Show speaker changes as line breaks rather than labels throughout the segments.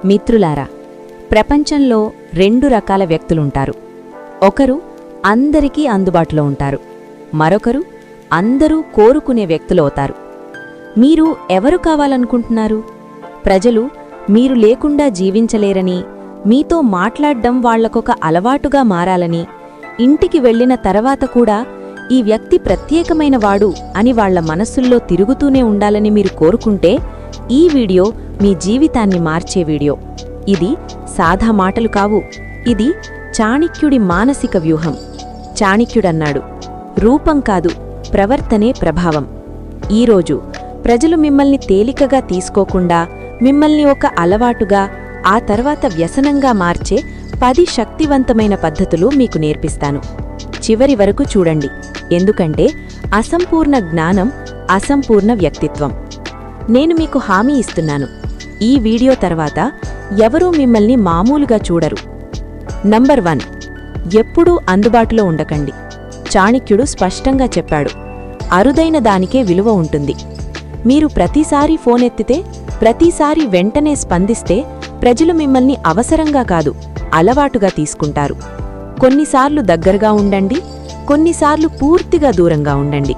మిత్రులారా, ప్రపంచంలో రెండు రకాల వ్యక్తులుంటారు. ఒకరు అందరికీ అందుబాటులో ఉంటారు, మరొకరు అందరూ కోరుకునే వ్యక్తులవుతారు. మీరు ఎవరు కావాలనుకుంటున్నారు? ప్రజలు మీరు లేకుండా జీవించలేరని, మీతో మాట్లాడ్డం వాళ్లకొక అలవాటుగా మారాలని, ఇంటికి వెళ్లిన తర్వాత కూడా ఈ వ్యక్తి ప్రత్యేకమైనవాడు అని వాళ్ల మనస్సుల్లో తిరుగుతూనే ఉండాలని మీరు కోరుకుంటే ఈ వీడియో మీ జీవితాన్ని మార్చే వీడియో. ఇది సాదా మాటలు కావు, ఇది చాణక్యుడి మానసిక వ్యూహం. చాణక్యుడన్నాడు, రూపం కాదు, ప్రవర్తనే ప్రభావం. ఈరోజు ప్రజలు మిమ్మల్ని తేలికగా తీసుకోకుండా మిమ్మల్ని ఒక అలవాటుగా, ఆ తర్వాత వ్యసనంగా మార్చే 10 శక్తివంతమైన పద్ధతులు మీకు నేర్పిస్తాను. చివరి వరకు చూడండి, ఎందుకంటే అసంపూర్ణ జ్ఞానం అసంపూర్ణ వ్యక్తిత్వం. నేను మీకు హామీ ఇస్తున్నాను, ఈ వీడియో తర్వాత ఎవరూ మిమ్మల్ని మామూలుగా చూడరు. నంబర్ 1, ఎప్పుడూ అందుబాటులో ఉండకండి. చాణక్యుడు స్పష్టంగా చెప్పాడు, అరుదైన దానికే విలువ ఉంటుంది. మీరు ప్రతిసారీ ఫోన్ ఎత్తితే, ప్రతిసారీ వెంటనే స్పందిస్తే ప్రజలు మిమ్మల్ని అవసరంగా కాదు, అలవాటుగా తీసుకుంటారు. కొన్నిసార్లు దగ్గరగా ఉండండి, కొన్నిసార్లు పూర్తిగా దూరంగా ఉండండి.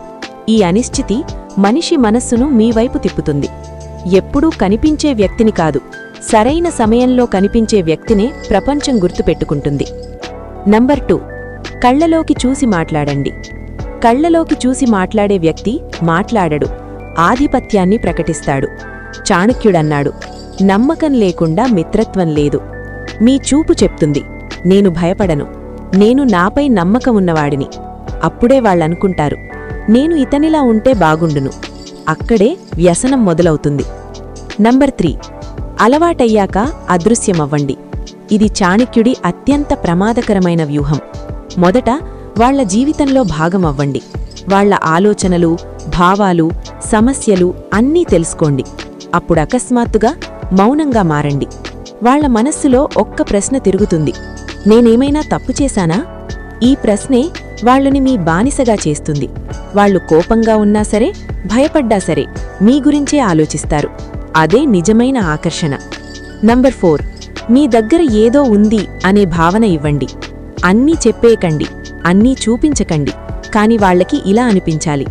ఈ అనిశ్చితి మనిషి మనస్సును మీ వైపు తిప్పుతుంది. ఎప్పుడూ కనిపించే వ్యక్తిని కాదు, సరైన సమయంలో కనిపించే వ్యక్తినే ప్రపంచం గుర్తుపెట్టుకుంటుంది. నంబర్ 2, కళ్లలోకి చూసి మాట్లాడండి. కళ్లలోకి చూసి మాట్లాడే వ్యక్తి మాట్లాడడు, ఆధిపత్యాన్ని ప్రకటిస్తాడు. చాణక్యుడన్నాడు, నమ్మకం లేకుండా మిత్రత్వం లేదు. మీ చూపు చెప్తుంది, నేను భయపడను, నేను నాపై నమ్మకమున్నవాడిని. అప్పుడే వాళ్ళనుకుంటారు, నేను ఇతనిలా ఉంటే బాగుండును. అక్కడే వ్యసనం మొదలవుతుంది. నంబర్ 3, అలవాటయ్యాక అదృశ్యమవ్వండి. ఇది చాణక్యుడి అత్యంత ప్రమాదకరమైన వ్యూహం. మొదట వాళ్ల జీవితంలో భాగమవ్వండి. వాళ్ల ఆలోచనలు, భావాలు, సమస్యలు అన్నీ తెలుసుకోండి. అప్పుడు అకస్మాత్తుగా మౌనంగా మారండి. వాళ్ల మనస్సులో ఒక్క ప్రశ్న తిరుగుతుంది, నేనేమైనా తప్పు చేశానా? ఈ ప్రశ్నే వాళ్ళని మీ బానిసగా చేస్తుంది. వాళ్ళు కోపంగా ఉన్నా సరే, భయపడ్డా సరే మీ గురించే ఆలోచిస్తారు. అదే నిజమైన ఆకర్షణ. నంబర్ 4, మీ దగ్గర ఏదో ఉంది అనే భావన ఇవ్వండి. అన్నీ చెప్పేయకండి, అన్నీ చూపించకండి, కాని వాళ్లకి ఇలా అనిపించాలి,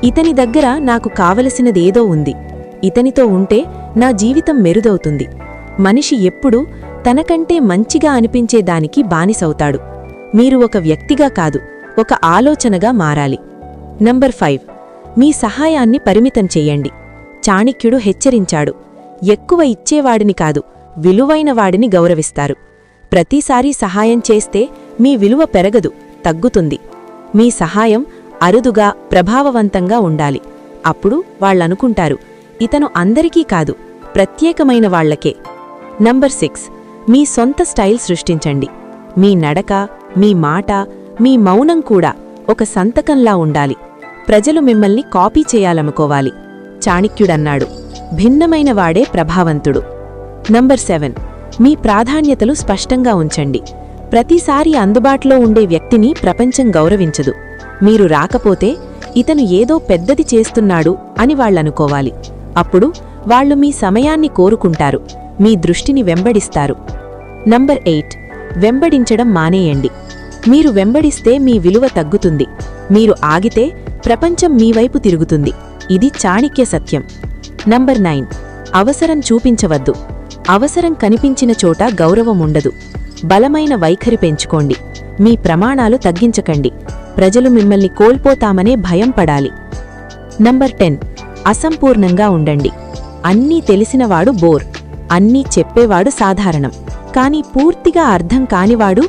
ఇతని దగ్గర నాకు కావలసినదేదో ఉంది, ఇతనితో ఉంటే నా జీవితం మెరుదవుతుంది. మనిషి ఎప్పుడూ తనకంటే మంచిగా అనిపించేదానికి బానిసవుతాడు. మీరు ఒక వ్యక్తిగా కాదు, ఒక ఆలోచనగా మారాలి. నంబర్ 5, మీ సహాయాన్ని పరిమితం చెయ్యండి. చాణక్యుడు హెచ్చరించాడు, ఎక్కువ ఇచ్చేవాడిని కాదు, విలువైన వాడిని గౌరవిస్తారు. ప్రతిసారీ సహాయం చేస్తే మీ విలువ పెరగదు, తగ్గుతుంది. మీ సహాయం అరుదుగా, ప్రభావవంతంగా ఉండాలి. అప్పుడు వాళ్లనుకుంటారు, ఇతను అందరికీ కాదు, ప్రత్యేకమైన వాళ్లకే. నంబర్ 6, మీ సొంత స్టైల్ సృష్టించండి. మీ నడక, మీ మాట, మీ మౌనం కూడా ఒక సంతకంలా ఉండాలి. ప్రజలు మిమ్మల్ని కాపీ చేయాలనుకోవాలి. చాణక్యుడన్నాడు, భిన్నమైన వాడే ప్రభావంతుడు. నంబర్ 7, మీ ప్రాధాన్యతలు స్పష్టంగా ఉంచండి. ప్రతిసారీ అందుబాటులో ఉండే వ్యక్తిని ప్రపంచం గౌరవించదు. మీరు రాకపోతే ఇతను ఏదో పెద్దది చేస్తున్నాడు అని వాళ్లనుకోవాలి. అప్పుడు వాళ్లు మీ సమయాన్ని కోరుకుంటారు, మీ దృష్టిని వెంబడిస్తారు. నంబర్ 8, వెంబడించడం మానేయండి. మీరు వెంబడిస్తే మీ విలువ తగ్గుతుంది. మీరు ఆగితే ప్రపంచం మీ వైపు తిరుగుతుంది. ఇది చాణక్య సత్యం. నంబర్ 9, అవసరం చూపించవద్దు. అవసరం కనిపించిన చోట గౌరవం ఉండదు. బలమైన వైఖరి పెంచుకోండి. మీ ప్రమాణాలు తగ్గించకండి. ప్రజలు మిమ్మల్ని కోల్పోతామనే భయం పడాలి. నంబర్ 10, అసంపూర్ణంగా ఉండండి. అన్నీ తెలిసినవాడు బోర్, అన్నీ చెప్పేవాడు సాధారణం, కాని పూర్తిగా అర్థం కానివాడు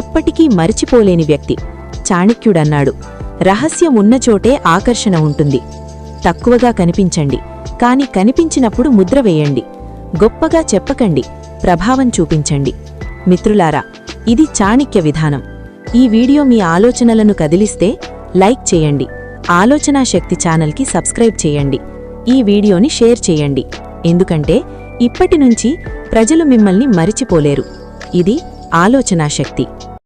ఎప్పటికీ మరిచిపోలేని వ్యక్తి. చాణక్యుడన్నాడు, రహస్యం ఉన్నచోటే ఆకర్షణ ఉంటుంది. తక్కువగా కనిపించండి, కాని కనిపించినప్పుడు ముద్ర వేయండి. గొప్పగా చెప్పకండి, ప్రభావం చూపించండి. మిత్రులారా, ఇది చాణక్య విధానం. ఈ వీడియో మీ ఆలోచనలను కదిలిస్తే లైక్ చేయండి. ఆలోచనా శక్తి ఛానల్కి సబ్స్క్రైబ్ చేయండి. ఈ వీడియోని షేర్ చేయండి, ఎందుకంటే ఇప్పటి నుంచి ప్రజలు మిమ్మల్ని మరిచిపోలేరు. ఇది ఆలోచనా శక్తి.